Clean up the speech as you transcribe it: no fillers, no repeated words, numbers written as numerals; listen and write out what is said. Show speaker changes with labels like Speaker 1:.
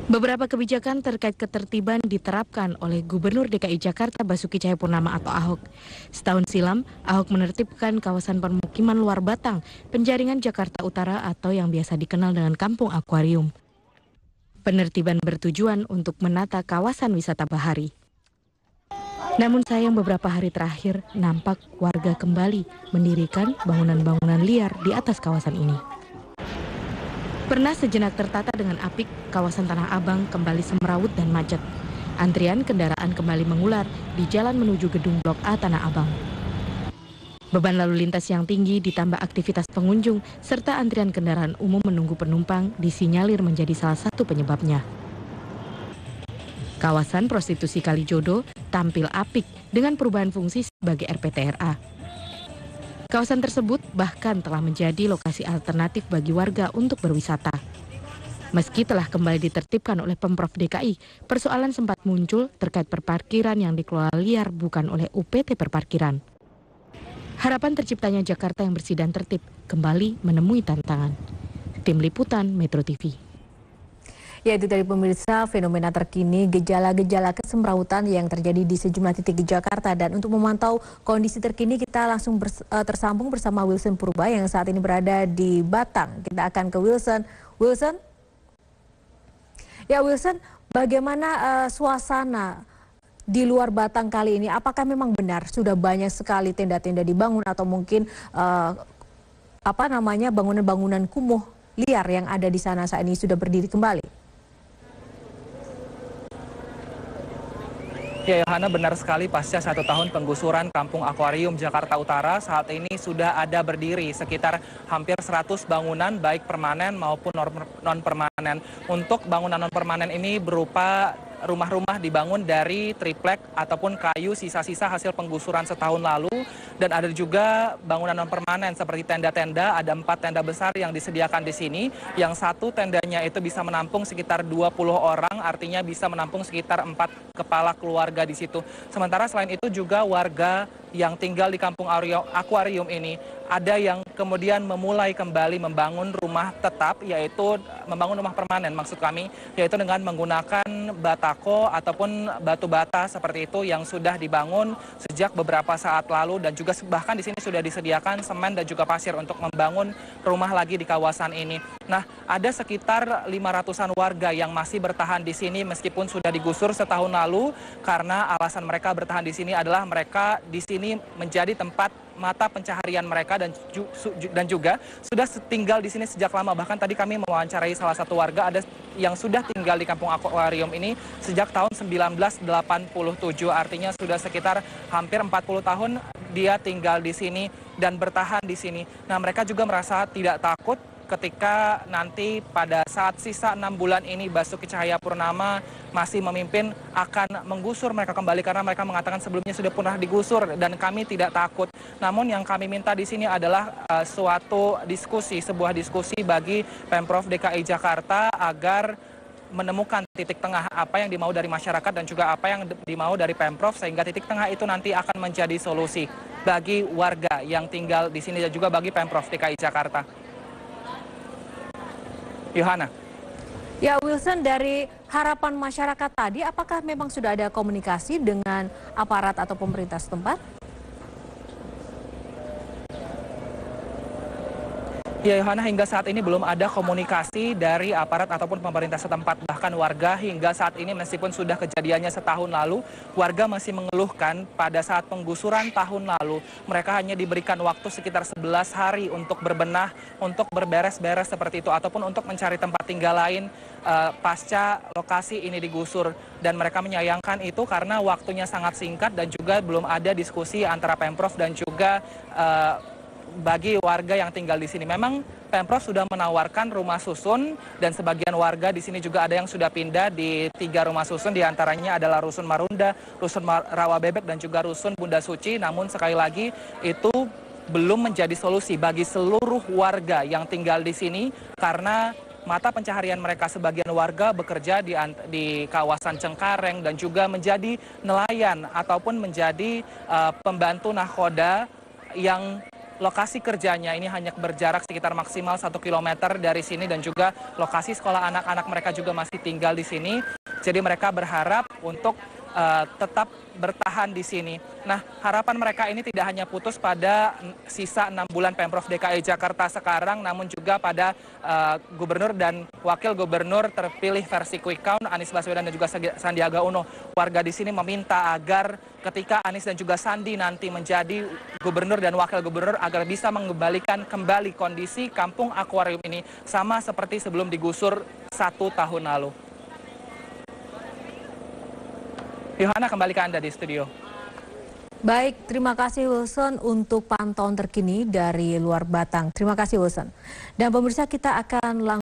Speaker 1: Beberapa kebijakan terkait ketertiban diterapkan oleh Gubernur DKI Jakarta Basuki Cahayapurnama atau Ahok. Setahun silam, Ahok menertibkan kawasan permukiman luar Batang, Penjaringan Jakarta Utara atau yang biasa dikenal dengan Kampung Akuarium. Penertiban bertujuan untuk menata kawasan wisata bahari. Namun sayang beberapa hari terakhir nampak warga kembali mendirikan bangunan-bangunan liar di atas kawasan ini. Pernah sejenak tertata dengan apik, kawasan Tanah Abang kembali semrawut dan macet. Antrian kendaraan kembali mengular di jalan menuju gedung Blok A Tanah Abang. Beban lalu lintas yang tinggi ditambah aktivitas pengunjung serta antrian kendaraan umum menunggu penumpang disinyalir menjadi salah satu penyebabnya. Kawasan prostitusi Kalijodo tampil apik dengan perubahan fungsi sebagai RPTRA. Kawasan tersebut bahkan telah menjadi lokasi alternatif bagi warga untuk berwisata. Meski telah kembali ditertibkan oleh Pemprov DKI, persoalan sempat muncul terkait perparkiran yang dikelola liar bukan oleh UPT Perparkiran. Harapan terciptanya Jakarta yang bersih dan tertib kembali menemui tantangan. Tim Liputan Metro TV.
Speaker 2: Ya, itu dari pemirsa fenomena terkini gejala-gejala kesemrawutan yang terjadi di sejumlah titik di Jakarta. Dan untuk memantau kondisi terkini kita langsung tersambung bersama Wilson Purba yang saat ini berada di Batang. Kita akan ke Wilson. Wilson? Ya Wilson, bagaimana suasana di luar Batang kali ini? Apakah memang benar sudah banyak sekali tenda-tenda dibangun atau mungkin bangunan-bangunan kumuh liar yang ada di sana saat ini sudah berdiri kembali?
Speaker 3: Ya Yohana, benar sekali pasca 1 tahun penggusuran Kampung Akuarium Jakarta Utara, saat ini sudah ada berdiri sekitar hampir 100 bangunan baik permanen maupun non-permanen. Untuk bangunan non-permanen ini berupa rumah-rumah dibangun dari triplek ataupun kayu sisa-sisa hasil penggusuran setahun lalu, dan ada juga bangunan non-permanen seperti tenda-tenda. Ada 4 tenda besar yang disediakan di sini, yang satu tendanya itu bisa menampung sekitar 20 orang, artinya bisa menampung sekitar 4 kepala keluarga di situ. Sementara selain itu juga warga yang tinggal di Kampung Akuarium ini ada yang kemudian memulai kembali membangun rumah tetap, yaitu membangun rumah permanen maksud kami, yaitu dengan menggunakan batako ataupun batu bata seperti itu yang sudah dibangun sejak beberapa saat lalu, dan juga bahkan di sini sudah disediakan semen dan juga pasir untuk membangun rumah lagi di kawasan ini. Nah, ada sekitar 500-an warga yang masih bertahan di sini meskipun sudah digusur setahun lalu, karena alasan mereka bertahan di sini adalah mereka di sini menjadi tempat mata pencaharian mereka dan juga sudah tinggal di sini sejak lama. Bahkan tadi kami mewawancarai salah satu warga ada yang sudah tinggal di Kampung Akuarium ini sejak tahun 1987, artinya sudah sekitar hampir 40 tahun dia tinggal di sini dan bertahan di sini. Nah, mereka juga merasa tidak takut ketika nanti pada saat sisa 6 bulan ini Basuki Cahayapurnama masih memimpin akan menggusur mereka kembali, karena mereka mengatakan sebelumnya sudah pernah digusur dan kami tidak takut. Namun yang kami minta di sini adalah sebuah diskusi bagi Pemprov DKI Jakarta agar menemukan titik tengah apa yang dimau dari masyarakat dan juga apa yang dimau dari Pemprov, sehingga titik tengah itu nanti akan menjadi solusi bagi warga yang tinggal di sini dan juga bagi Pemprov DKI Jakarta. Yohana.
Speaker 2: Ya Wilson, dari harapan masyarakat tadi, apakah memang sudah ada komunikasi dengan aparat atau pemerintah setempat?
Speaker 3: Ya Yohana, hingga saat ini belum ada komunikasi dari aparat ataupun pemerintah setempat. Bahkan warga hingga saat ini meskipun sudah kejadiannya setahun lalu, warga masih mengeluhkan pada saat penggusuran tahun lalu mereka hanya diberikan waktu sekitar 11 hari untuk berbenah, untuk berberes-beres seperti itu, ataupun untuk mencari tempat tinggal lain pasca lokasi ini digusur. Dan mereka menyayangkan itu karena waktunya sangat singkat dan juga belum ada diskusi antara Pemprov dan juga bagi warga yang tinggal di sini. Memang Pemprov sudah menawarkan rumah susun dan sebagian warga di sini juga ada yang sudah pindah di 3 rumah susun, diantaranya adalah Rusun Marunda, Rusun Rawa Bebek dan juga Rusun Bunda Suci. Namun sekali lagi itu belum menjadi solusi bagi seluruh warga yang tinggal di sini, karena mata pencaharian mereka sebagian warga bekerja di kawasan Cengkareng dan juga menjadi nelayan ataupun menjadi pembantu nahkoda yang lokasi kerjanya ini hanya berjarak sekitar maksimal 1 kilometer dari sini, dan juga lokasi sekolah anak-anak mereka juga masih tinggal di sini. Jadi mereka berharap untuk tetap bertahan di sini. Nah, harapan mereka ini tidak hanya putus pada sisa 6 bulan Pemprov DKI Jakarta sekarang, namun juga pada Gubernur dan Wakil Gubernur terpilih versi quick count, Anies Baswedan dan juga Sandiaga Uno. Warga di sini meminta agar ketika Anies dan juga Sandi nanti menjadi Gubernur dan Wakil Gubernur, agar bisa mengembalikan kembali kondisi Kampung Akuarium ini sama seperti sebelum digusur 1 tahun lalu. Yohana, kembali ke Anda di studio.
Speaker 2: Baik, terima kasih Wilson untuk pantauan terkini dari luar Batang. Terima kasih Wilson. Dan pemirsa, kita akan langsung